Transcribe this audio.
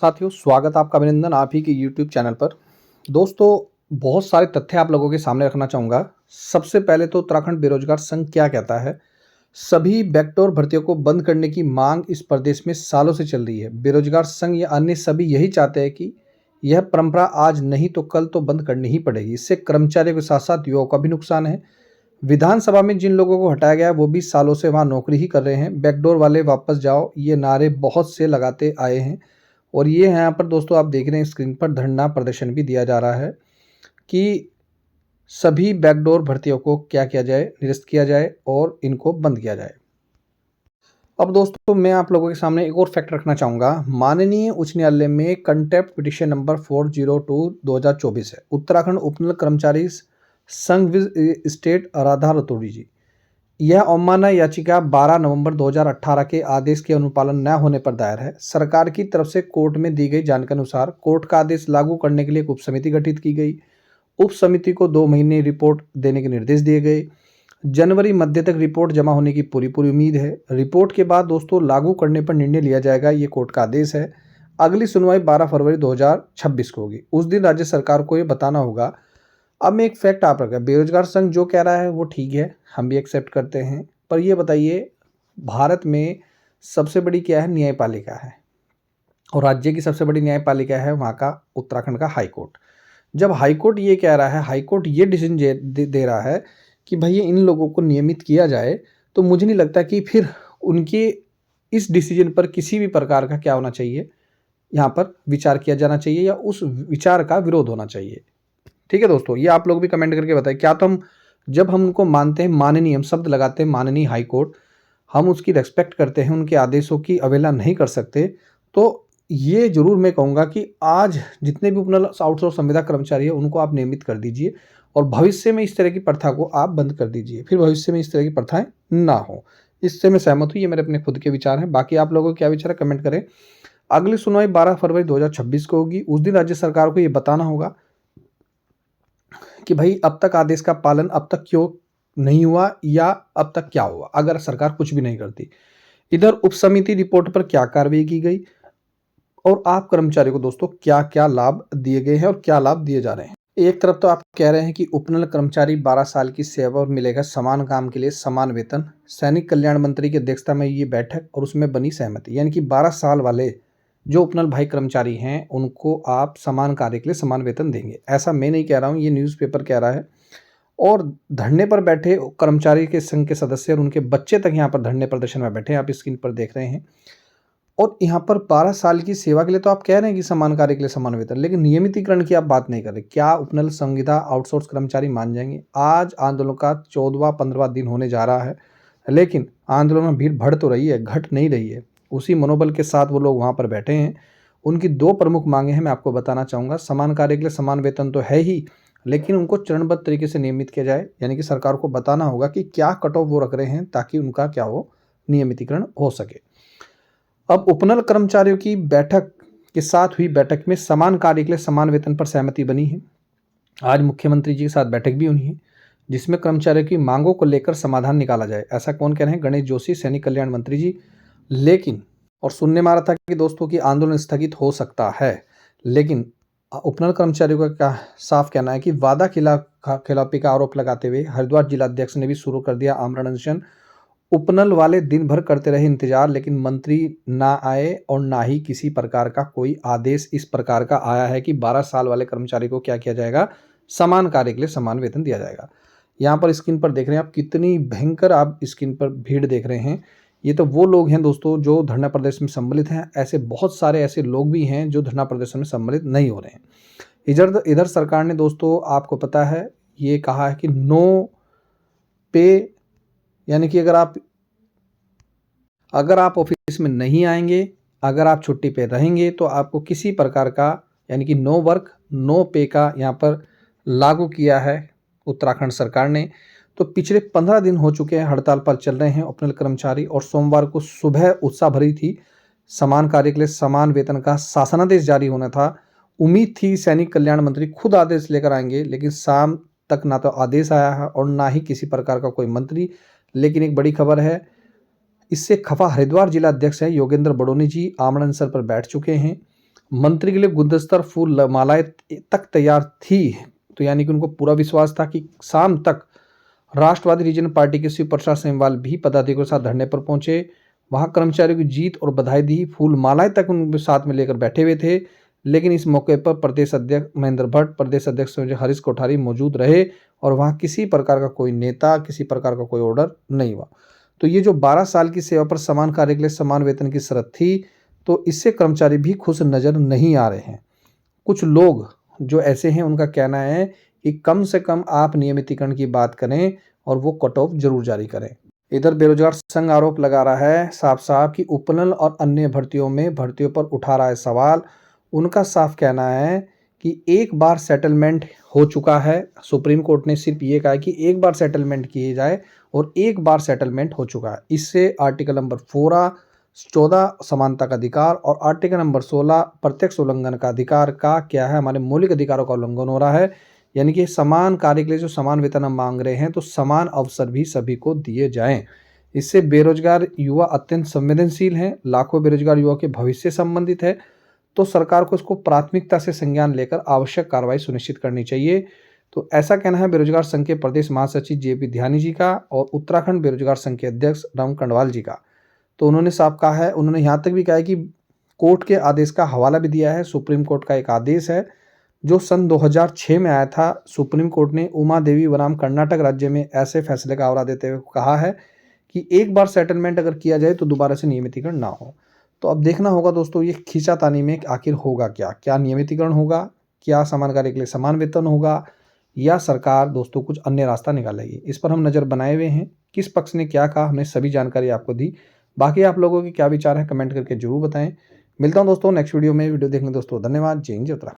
साथियों, स्वागत आपका अभिनंदन आप ही के यूट्यूब चैनल पर। दोस्तों, बहुत सारे तथ्य आप लोगों के सामने रखना चाहूँगा। सबसे पहले तो उत्तराखंड बेरोजगार संघ क्या कहता है। सभी बैकडोर भर्तियों को बंद करने की मांग इस प्रदेश में सालों से चल रही है। बेरोजगार संघ या अन्य सभी यही चाहते हैं कि यह परंपरा आज नहीं तो कल तो बंद करनी ही पड़ेगी। इससे कर्मचारियों के साथ साथ युवाओं का भी नुकसान है। विधानसभा में जिन लोगों को हटाया गया है वो भी सालों से वहाँ नौकरी ही कर रहे हैं। बैकडोर वाले वापस जाओ, ये नारे बहुत से लगाते आए हैं। और ये यहाँ पर दोस्तों आप देख रहे हैं स्क्रीन पर धरना प्रदर्शन भी दिया जा रहा है कि सभी बैकडोर भर्तियों को क्या किया जाए, निरस्त किया जाए और इनको बंद किया जाए। अब दोस्तों मैं आप लोगों के सामने एक और फैक्ट रखना चाहूँगा। माननीय उच्च न्यायालय में कंटेम्प्ट पिटिशन नंबर 402/2024 है। उत्तराखंड उपनल कर्मचारी संघ विद स्टेट राधा रतोड़ी जी। यह अवमानना याचिका 12 नवंबर 2018 के आदेश के अनुपालन न होने पर दायर है। सरकार की तरफ से कोर्ट में दी गई जानकारी अनुसार कोर्ट का आदेश लागू करने के लिए एक उप समिति गठित की गई। उप समिति को 2 महीने रिपोर्ट देने के निर्देश दिए गए। जनवरी मध्य तक रिपोर्ट जमा होने की पूरी उम्मीद है। रिपोर्ट के बाद दोस्तों लागू करने पर निर्णय लिया जाएगा, ये कोर्ट का आदेश है। अगली सुनवाई 12 फरवरी 2026 को होगी। उस दिन राज्य सरकार को ये बताना होगा। अब मैं एक फैक्ट आप रखा, बेरोजगार संघ जो कह रहा है वो ठीक है, हम भी एक्सेप्ट करते हैं। पर ये बताइए, भारत में सबसे बड़ी क्या है? न्यायपालिका है। और राज्य की सबसे बड़ी न्यायपालिका है वहाँ का उत्तराखंड का हाई कोर्ट। जब हाई कोर्ट ये कह रहा है, हाई कोर्ट ये डिसीजन दे रहा है कि भाई इन लोगों को नियमित किया जाए, तो मुझे नहीं लगता कि फिर उनके इस डिसीजन पर किसी भी प्रकार का क्या होना चाहिए, यहाँ पर विचार किया जाना चाहिए या उस विचार का विरोध होना चाहिए। ठीक है दोस्तों, ये आप लोग भी कमेंट करके बताएं। क्या तो हम जब हम उनको मानते हैं, माननीय हम शब्द लगाते हैं, माननीय हाई कोर्ट, हम उसकी रेस्पेक्ट करते हैं, उनके आदेशों की अवहेलना नहीं कर सकते। तो ये जरूर मैं कहूँगा कि आज जितने भी उपनल आउटसोर्स संविदा कर्मचारी है उनको आप नियमित कर दीजिए और भविष्य में इस तरह की प्रथा को आप बंद कर दीजिए, फिर भविष्य में इस तरह की प्रथाएं ना हो। इससे मैं सहमत हूँ, ये मेरे अपने खुद के विचार हैं। बाकी आप लोगों को क्या विचार है कमेंट करें। अगली सुनवाई 12 फरवरी 2026 को होगी। उस दिन राज्य सरकार को ये बताना होगा कि भाई अब तक आदेश का पालन अब तक क्यों नहीं हुआ या अब तक क्या हुआ, अगर सरकार कुछ भी नहीं करती। इधर उप समिति रिपोर्ट पर क्या कार्रवाई की गई और आप कर्मचारियों को दोस्तों क्या क्या लाभ दिए गए हैं और क्या लाभ दिए जा रहे हैं। एक तरफ तो आप कह रहे हैं कि उपनल कर्मचारी 12 साल की सेवा और मिलेगा समान काम के लिए समान वेतन। सैनिक कल्याण मंत्री की अध्यक्षता में ये बैठक और उसमें बनी सहमति, यानी कि 12 साल वाले जो उपनल भाई कर्मचारी हैं उनको आप समान कार्य के लिए समान वेतन देंगे। ऐसा मैं नहीं कह रहा हूँ, ये न्यूज़पेपर कह रहा है। और धरने पर बैठे कर्मचारी के संघ के सदस्य और उनके बच्चे तक यहाँ पर धरने प्रदर्शन में बैठे हैं, आप स्क्रीन पर देख रहे हैं। और यहाँ पर 12 साल की सेवा के लिए तो आप कह रहे हैं कि समान कार्य के लिए समान वेतन, लेकिन नियमितीकरण की आप बात नहीं कर रहे। क्या उपनल संविदा आउटसोर्स कर्मचारी मान जाएंगे? आज आंदोलन का 14वां-15वां दिन होने जा रहा है, लेकिन आंदोलन में भीड़ बढ़ तो रही है, घट नहीं रही है। उसी मनोबल के साथ वो लोग वहाँ पर बैठे हैं। उनकी 2 प्रमुख मांगे हैं, मैं आपको बताना चाहूँगा। समान कार्य के लिए समान वेतन तो है ही, लेकिन उनको चरणबद्ध तरीके से नियमित किया जाए, यानी कि सरकार को बताना होगा कि क्या कट ऑफ वो रख रहे हैं ताकि उनका क्या हो, नियमितीकरण हो सके। अब उपनल कर्मचारियों की बैठक के साथ हुई बैठक में समान कार्य के लिए समान वेतन पर सहमति बनी है। आज मुख्यमंत्री जी के साथ बैठक भी हुई है, जिसमें कर्मचारियों की मांगों को लेकर समाधान निकाला जाए, ऐसा कौन कह रहे हैं? गणेश जोशी, सैनिक कल्याण मंत्री जी। लेकिन और सुनने में आ रहा था कि दोस्तों की आंदोलन स्थगित हो सकता है, लेकिन उपनल कर्मचारियों का क्या साफ कहना है कि वादा खिलाफी का आरोप लगाते हुए हरिद्वार जिलाध्यक्ष ने भी शुरू कर दिया आमरण अनशन। उपनल वाले दिन भर करते रहे इंतजार, लेकिन मंत्री ना आए और ना ही किसी प्रकार का कोई आदेश इस प्रकार का आया है कि 12 साल वाले कर्मचारी को क्या किया जाएगा, समान कार्य के लिए समान वेतन दिया जाएगा। यहाँ पर स्क्रीन पर देख रहे हैं आप, कितनी भयंकर आप स्क्रीन पर भीड़ देख रहे हैं। ये तो वो लोग हैं दोस्तों जो धरना प्रदर्शन में सम्मिलित हैं। ऐसे बहुत सारे ऐसे लोग भी हैं जो धरना प्रदर्शन में सम्मिलित नहीं हो रहे हैं। इधर सरकार ने दोस्तों आपको पता है ये कहा है कि नो पे, यानी कि अगर आप ऑफिस में नहीं आएंगे, अगर आप छुट्टी पे रहेंगे तो आपको किसी प्रकार का, यानी कि नो वर्क नो पे का यहाँ पर लागू किया है उत्तराखंड सरकार ने। तो पिछले 15 दिन हो चुके हैं हड़ताल पर चल रहे हैं उपनल कर्मचारी, और सोमवार को सुबह उत्साह भरी थी। समान कार्य के लिए समान वेतन का शासनादेश जारी होना था। उम्मीद थी सैनिक कल्याण मंत्री खुद आदेश लेकर आएंगे, लेकिन शाम तक ना तो आदेश आया है और ना ही किसी प्रकार का कोई मंत्री। लेकिन एक बड़ी खबर है, इससे खफा हरिद्वार जिला अध्यक्ष है योगेंद्र बडोनी जी आमरण अनशन पर बैठ चुके हैं मंत्री के लिए गुलदस्ता फूल मालाएं तक तैयार थी, तो यानी कि उनको पूरा विश्वास था कि शाम तक राष्ट्रवादी रीजनल पार्टी के शिव प्रसाद सेमवाल भी पदाधिकारियों के साथ धरने पर पहुंचे। वहां कर्मचारियों की जीत और बधाई दी, फूल मालाएं तक उनके साथ में लेकर बैठे हुए थे। लेकिन इस मौके पर प्रदेश अध्यक्ष महेंद्र भट्ट, प्रदेश अध्यक्ष हरीश कोठारी मौजूद रहे और वहां किसी प्रकार का कोई नेता, किसी प्रकार का कोई ऑर्डर नहीं हुआ। तो ये जो 12 साल की सेवा पर समान कार्य के लिए समान वेतन की शर्त थी, तो इससे कर्मचारी भी खुश नजर नहीं आ रहे हैं। कुछ लोग जो ऐसे हैं उनका कहना है कि कम से कम आप नियमितीकरण की बात करें और वो कट ऑफ जरूर जारी करें। इधर बेरोजगार संघ आरोप लगा रहा है साफ साफ कि उपनल और अन्य भर्तियों पर उठा रहा है सवाल। उनका साफ कहना है कि एक बार सेटलमेंट हो चुका है। सुप्रीम कोर्ट ने सिर्फ ये कहा कि एक बार सेटलमेंट किए जाए और एक बार सेटलमेंट हो चुका है। इससे आर्टिकल नंबर 14 समानता का अधिकार और आर्टिकल नंबर 16 प्रत्यक्ष उल्लंघन का अधिकार का क्या है, हमारे मौलिक अधिकारों का उल्लंघन हो रहा है। यानी कि समान कार्य के लिए जो समान वेतन हम मांग रहे हैं, तो समान अवसर भी सभी को दिए जाएं। इससे बेरोजगार युवा अत्यंत संवेदनशील हैं, लाखों बेरोजगार युवा के भविष्य संबंधित है। तो सरकार को इसको प्राथमिकता से संज्ञान लेकर आवश्यक कार्रवाई सुनिश्चित करनी चाहिए। तो ऐसा कहना है बेरोजगार संघ के प्रदेश महासचिव जेपी ध्यानी जी का और उत्तराखंड बेरोजगार संघ के अध्यक्ष राम कंडवाल जी का। तो उन्होंने साफ कहा है, उन्होंने यहाँ तक भी कहा है कि कोर्ट के आदेश का हवाला भी दिया है। सुप्रीम कोर्ट का एक आदेश है जो सन 2006 में आया था। सुप्रीम कोर्ट ने उमा देवी बनाम कर्नाटक राज्य में ऐसे फैसले का हवाला देते हुए कहा है कि एक बार सेटलमेंट अगर किया जाए तो दोबारा से नियमितीकरण ना हो। तो अब देखना होगा दोस्तों, ये खींचातानी में आखिर होगा क्या, क्या नियमितीकरण होगा, क्या समान कार्य के लिए समान वेतन होगा, या सरकार दोस्तों कुछ अन्य रास्ता निकालेगी। इस पर हम नज़र बनाए हुए हैं। किस पक्ष ने क्या कहा, हमने सभी जानकारी आपको दी। बाकी आप लोगों के क्या विचार हैं कमेंट करके जरूर बताएं। मिलता हूं दोस्तों नेक्स्ट वीडियो में। वीडियो देखने दोस्तों धन्यवाद। जय हिंद, जय उत्तराखंड।